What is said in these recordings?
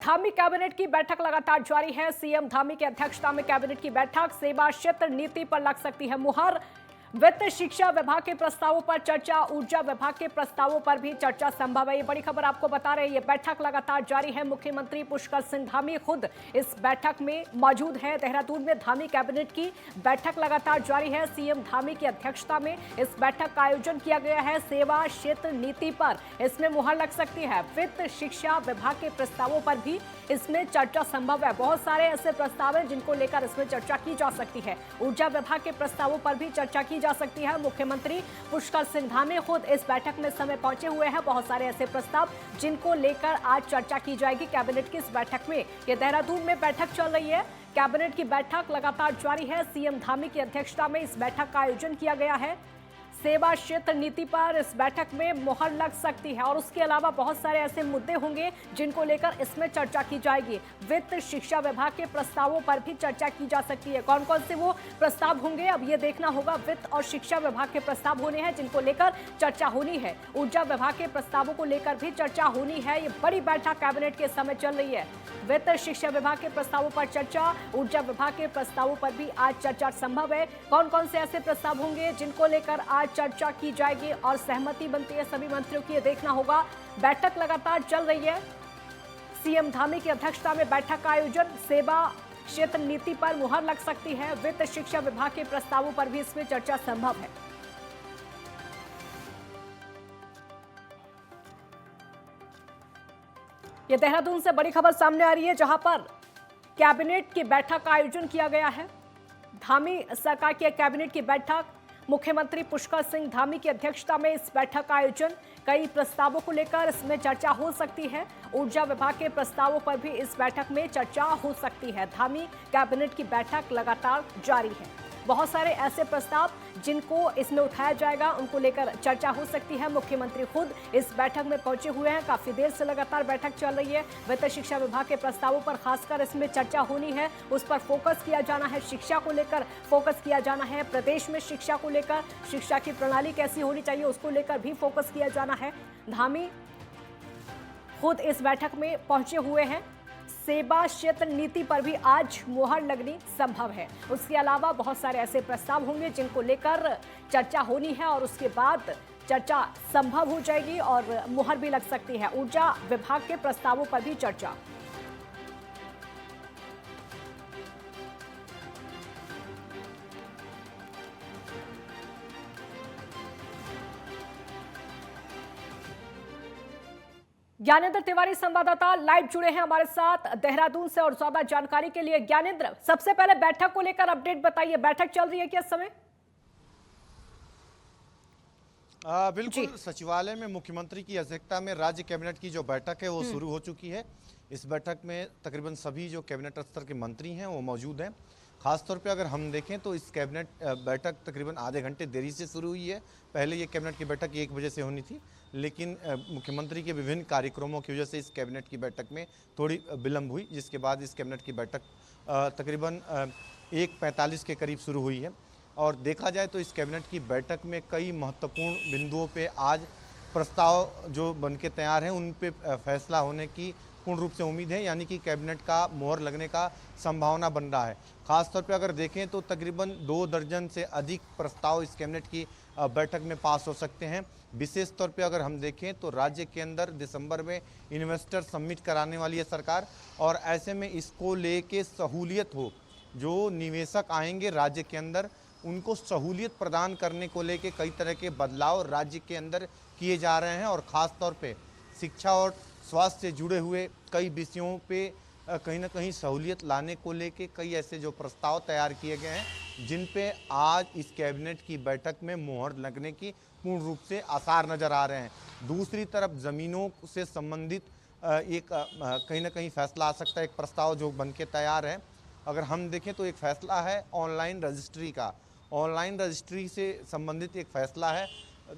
Dhami cabinet की बैठक लगातार जारी है। सीएम धामी की अध्यक्षता में कैबिनेट की बैठक। सेवा क्षेत्र नीति पर लग सकती है मुहर। वित्त शिक्षा विभाग के प्रस्तावों पर चर्चा। ऊर्जा विभाग के प्रस्तावों पर भी चर्चा संभव है। ये बड़ी खबर आपको बता रहे हैं। ये बैठक लगातार जारी है। मुख्यमंत्री पुष्कर सिंह धामी खुद इस बैठक में मौजूद है। देहरादून में धामी कैबिनेट की बैठक लगातार जारी है। सीएम धामी की अध्यक्षता में इस बैठक का आयोजन किया गया है। सेवा क्षेत्र नीति पर इसमें मुहर लग सकती है। वित्त शिक्षा विभाग के प्रस्तावों पर भी इसमें चर्चा संभव है। बहुत सारे ऐसे प्रस्ताव हैं जिनको लेकर इसमें चर्चा की जा सकती है। ऊर्जा विभाग के प्रस्तावों पर भी चर्चा की जा सकती है। मुख्यमंत्री पुष्कर सिंह धामी खुद इस बैठक में समय पहुंचे हुए हैं। बहुत सारे ऐसे प्रस्ताव जिनको लेकर आज चर्चा की जाएगी कैबिनेट की इस बैठक में। ये देहरादून में बैठक चल रही है। कैबिनेट की बैठक लगातार जारी है। सीएम धामी की अध्यक्षता में इस बैठक का आयोजन किया गया है। सेवा क्षेत्र नीति पर इस बैठक में मुहर लग सकती है और उसके अलावा बहुत सारे ऐसे मुद्दे होंगे जिनको लेकर इसमें चर्चा की जाएगी। वित्त शिक्षा विभाग के प्रस्तावों पर भी चर्चा की जा सकती है। कौन कौन से वो प्रस्ताव होंगे अब ये देखना होगा। वित्त और शिक्षा विभाग के प्रस्ताव होने हैं जिनको लेकर चर्चा होनी है। ऊर्जा विभाग के प्रस्तावों को लेकर भी चर्चा होनी है। ये बड़ी बैठक कैबिनेट के समय चल रही है। वित्त शिक्षा विभाग के प्रस्तावों पर चर्चा, ऊर्जा विभाग के प्रस्तावों पर भी आज चर्चा संभव है। कौन कौन से ऐसे प्रस्ताव होंगे जिनको लेकर आज चर्चा की जाएगी और सहमति बनती है सभी मंत्रियों की, ये देखना होगा। बैठक लगातार चल रही है। सीएम धामी की अध्यक्षता में बैठक का आयोजन। सेवा क्षेत्र नीति पर मुहर लग सकती है। वित्त शिक्षा विभाग के प्रस्तावों पर भी इसमें चर्चा संभव है। यह देहरादून से बड़ी खबर सामने आ रही है जहां पर कैबिनेट की बैठक का आयोजन किया गया है। धामी सरकार की कैबिनेट की बैठक, मुख्यमंत्री पुष्कर सिंह धामी की अध्यक्षता में इस बैठक का आयोजन। कई प्रस्तावों को लेकर इसमें चर्चा हो सकती है। ऊर्जा विभाग के प्रस्तावों पर भी इस बैठक में चर्चा हो सकती है। धामी कैबिनेट की बैठक लगातार जारी है। बहुत सारे ऐसे प्रस्ताव जिनको इसमें उठाया जाएगा उनको लेकर चर्चा हो सकती है। मुख्यमंत्री खुद इस बैठक में पहुंचे हुए हैं। काफी देर से लगातार बैठक चल रही है। वित्त शिक्षा विभाग के प्रस्तावों पर खासकर इसमें चर्चा होनी है। उस पर फोकस किया जाना है। शिक्षा को लेकर फोकस किया जाना है। प्रदेश में शिक्षा को लेकर, शिक्षा की प्रणाली कैसी होनी चाहिए उसको लेकर भी फोकस किया जाना है। धामी खुद इस बैठक में पहुंचे हुए हैं। सेवा क्षेत्र नीति पर भी आज मुहर लगनी संभव है। उसके अलावा बहुत सारे ऐसे प्रस्ताव होंगे जिनको लेकर चर्चा होनी है और उसके बाद चर्चा संभव हो जाएगी और मुहर भी लग सकती है। ऊर्जा विभाग के प्रस्तावों पर भी चर्चा। ज्ञानेंद्र तिवारी संवाददाता लाइव जुड़े हैं हमारे साथ देहरादून से और ज्यादा जानकारी के लिए। ज्ञानेंद्र, सबसे पहले बैठक को लेकर अपडेट बताइए। बैठक चल रही है क्या इस समय? बिल्कुल, सचिवालय में मुख्यमंत्री की अध्यक्षता में राज्य कैबिनेट की जो बैठक है वो शुरू हो चुकी है। इस बैठक में तकरीबन सभी जो कैबिनेट स्तर के मंत्री हैं वो मौजूद हैं। खासतौर पे अगर हम देखें तो इस कैबिनेट बैठक तकरीबन आधे घंटे देरी से शुरू हुई है। पहले ये कैबिनेट की बैठक 1 बजे से होनी थी, लेकिन मुख्यमंत्री के विभिन्न कार्यक्रमों की वजह से इस कैबिनेट की बैठक में थोड़ी विलम्ब हुई, जिसके बाद इस कैबिनेट की बैठक तकरीबन 1:45 के करीब शुरू हुई है। और देखा जाए तो इस कैबिनेट की बैठक में कई महत्वपूर्ण बिंदुओं पे आज प्रस्ताव जो बनके तैयार हैं उन पे फैसला होने की पूर्ण रूप से उम्मीद है, यानी कि कैबिनेट का मोहर लगने का संभावना बन रहा है। खासतौर पे अगर देखें तो तकरीबन 2 दर्जन से अधिक प्रस्ताव इस कैबिनेट की बैठक में पास हो सकते हैं। विशेष तौर पे अगर हम देखें तो राज्य के अंदर दिसंबर में इन्वेस्टर समिट कराने वाली है सरकार, और ऐसे में इसको लेके सहूलियत हो, जो निवेशक आएंगे राज्य के अंदर उनको सहूलियत प्रदान करने को लेके कई तरह के बदलाव राज्य के अंदर किए जा रहे हैं। और ख़ास तौर पे शिक्षा और स्वास्थ्य से जुड़े हुए कई विषयों पे कहीं ना कहीं सहूलियत लाने को लेके कई ऐसे जो प्रस्ताव तैयार किए गए हैं जिन पे आज इस कैबिनेट की बैठक में मुहर लगने की पूर्ण रूप से आसार नज़र आ रहे हैं। दूसरी तरफ ज़मीनों से संबंधित एक कहीं ना कहीं फैसला आ सकता है। एक प्रस्ताव जो बन के तैयार है, अगर हम देखें तो एक फ़ैसला है ऑनलाइन रजिस्ट्री का। ऑनलाइन रजिस्ट्री से संबंधित एक फैसला है,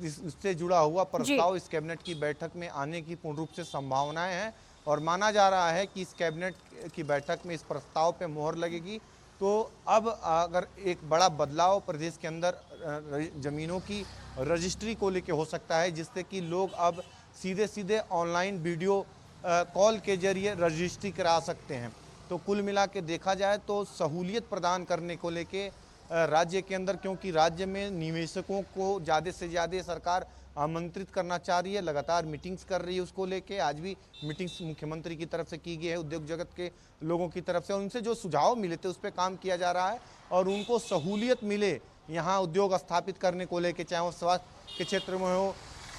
इससे जुड़ा हुआ प्रस्ताव इस कैबिनेट की बैठक में आने की पूर्ण रूप से संभावनाएं हैं। और माना जा रहा है कि इस कैबिनेट की बैठक में इस प्रस्ताव पे मोहर लगेगी तो अब अगर एक बड़ा बदलाव प्रदेश के अंदर ज़मीनों की रजिस्ट्री को लेके हो सकता है, जिससे कि लोग अब सीधे सीधे ऑनलाइन वीडियो कॉल के जरिए रजिस्ट्री करा सकते हैं। तो कुल मिला के देखा जाए तो सहूलियत प्रदान करने को लेके राज्य के अंदर, क्योंकि राज्य में निवेशकों को ज़्यादा से ज़्यादा सरकार आमंत्रित करना चाह रही है, लगातार मीटिंग्स कर रही है उसको लेके। आज भी मीटिंग्स मुख्यमंत्री की तरफ से की गई है, उद्योग जगत के लोगों की तरफ से, उनसे जो सुझाव मिले थे उस पर काम किया जा रहा है और उनको सहूलियत मिले यहाँ उद्योग स्थापित करने को लेके, चाहे वो स्वास्थ्य के क्षेत्र में हो,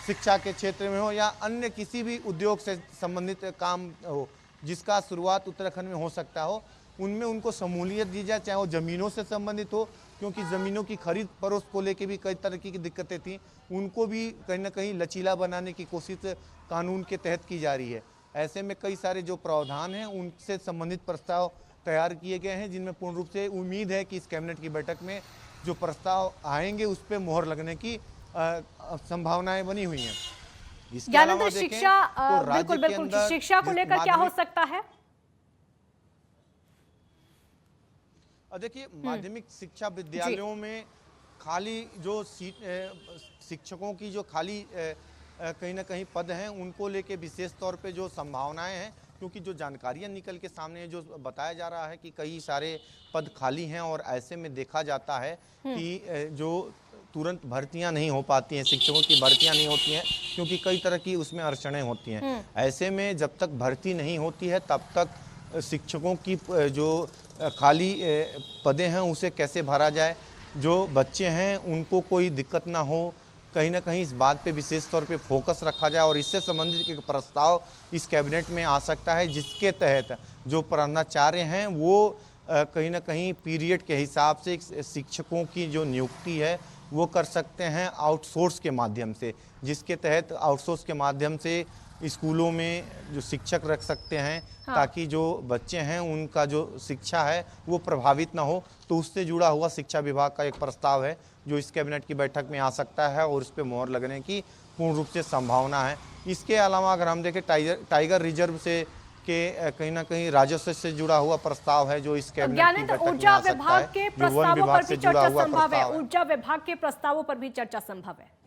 शिक्षा के क्षेत्र में हो या अन्य किसी भी उद्योग से संबंधित काम हो जिसका शुरुआत उत्तराखंड में हो सकता हो, उनमें उनको शमूलियत दी जाए, चाहे वो ज़मीनों से संबंधित हो, क्योंकि ज़मीनों की खरीद फरोख्त को लेके भी कई तरह की दिक्कतें थी, उनको भी कहीं ना कहीं लचीला बनाने की कोशिश कानून के तहत की जा रही है। ऐसे में कई सारे जो प्रावधान हैं उनसे संबंधित प्रस्ताव तैयार किए गए हैं, जिनमें पूर्ण रूप से उम्मीद है कि इस कैबिनेट की बैठक में जो प्रस्ताव आएंगे उस पर मोहर लगने की संभावनाएं बनी हुई हैं। इसके अलावा देखें शिक्षा, तो राज्य बिल्कुल के बिल्कुल, अंदर शिक्षा को लेकर क्या हो सकता है? देखिए, माध्यमिक शिक्षा विद्यालयों में खाली जो सीट शिक्षकों की जो खाली कहीं ना कहीं पद हैं उनको लेके विशेष तौर पे जो संभावनाएं हैं, क्योंकि जो जानकारियां निकल के सामने जो बताया जा रहा है कि कई सारे पद खाली हैं और ऐसे में देखा जाता है कि जो तुरंत भर्तियां नहीं हो पाती हैं, शिक्षकों की भर्तियां नहीं होती हैं, क्योंकि कई तरह की उसमें अड़चनें होती हैं। ऐसे में जब तक भर्ती नहीं होती है तब तक शिक्षकों की जो खाली पदें हैं उसे कैसे भरा जाए, जो बच्चे हैं उनको कोई दिक्कत ना हो, कहीं ना कहीं इस बात पे विशेष तौर पे फोकस रखा जाए और इससे संबंधित एक प्रस्ताव इस कैबिनेट में आ सकता है, जिसके तहत जो प्रधानाचार्य हैं वो कहीं ना कहीं पीरियड के हिसाब से शिक्षकों की जो नियुक्ति है वो कर सकते हैं आउटसोर्स के माध्यम से, जिसके तहत आउटसोर्स के माध्यम से स्कूलों में जो शिक्षक रख सकते हैं ताकि जो बच्चे हैं उनका जो शिक्षा है वो प्रभावित ना हो। तो उससे जुड़ा हुआ शिक्षा विभाग का एक प्रस्ताव है जो इस कैबिनेट की बैठक में आ सकता है और उस पर मोहर लगने की पूर्ण रूप से संभावना है। इसके अलावा अगर हम देखें टाइगर रिजर्व से के कहीं ना कहीं राजस्व से जुड़ा हुआ प्रस्ताव है जो इस कैबिनेट की बैठक में आ सकता है, जो वन विभाग से जुड़ा हुआ प्रस्ताव है। ऊर्जा विभाग के प्रस्तावों पर भी चर्चा संभव है।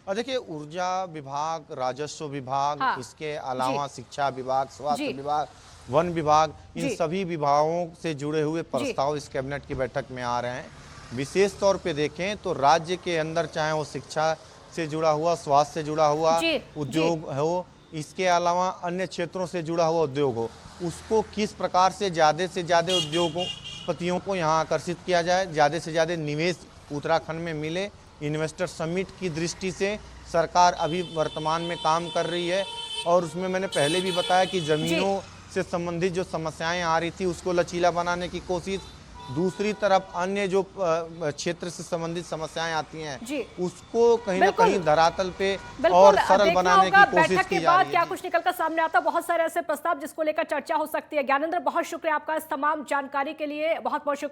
और देखिए, ऊर्जा विभाग, राजस्व विभाग, इसके अलावा शिक्षा विभाग, स्वास्थ्य विभाग, वन विभाग, इन सभी विभागों से जुड़े हुए प्रस्ताव इस कैबिनेट की बैठक में आ रहे हैं। विशेष तौर पे देखें तो राज्य के अंदर चाहे वो शिक्षा से जुड़ा हुआ, स्वास्थ्य से जुड़ा हुआ उद्योग हो, इसके अलावा अन्य क्षेत्रों से जुड़ा हुआ उद्योग हो, उसको किस प्रकार से ज़्यादा उद्योगपतियों को यहाँ आकर्षित किया जाए, ज़्यादा से ज़्यादा निवेश उत्तराखंड में मिले। इन्वेस्टर समिट की दृष्टि से सरकार अभी वर्तमान में काम कर रही है और उसमें मैंने पहले भी बताया कि ज़मीनों से संबंधित जो समस्याएं आ रही थी उसको लचीला बनाने की कोशिश, दूसरी तरफ अन्य जो क्षेत्र से संबंधित समस्याएं आती हैं उसको कहीं ना कहीं धरातल पे और सरल बनाने की कोशिश की जा रही है। क्या कुछ निकलकर सामने आता, बहुत सारे ऐसे प्रस्ताव जिसको लेकर चर्चा हो सकती है। ज्ञानेंद्र, बहुत शुक्रिया आपका इस तमाम जानकारी के लिए, बहुत बहुत शुक्रिया।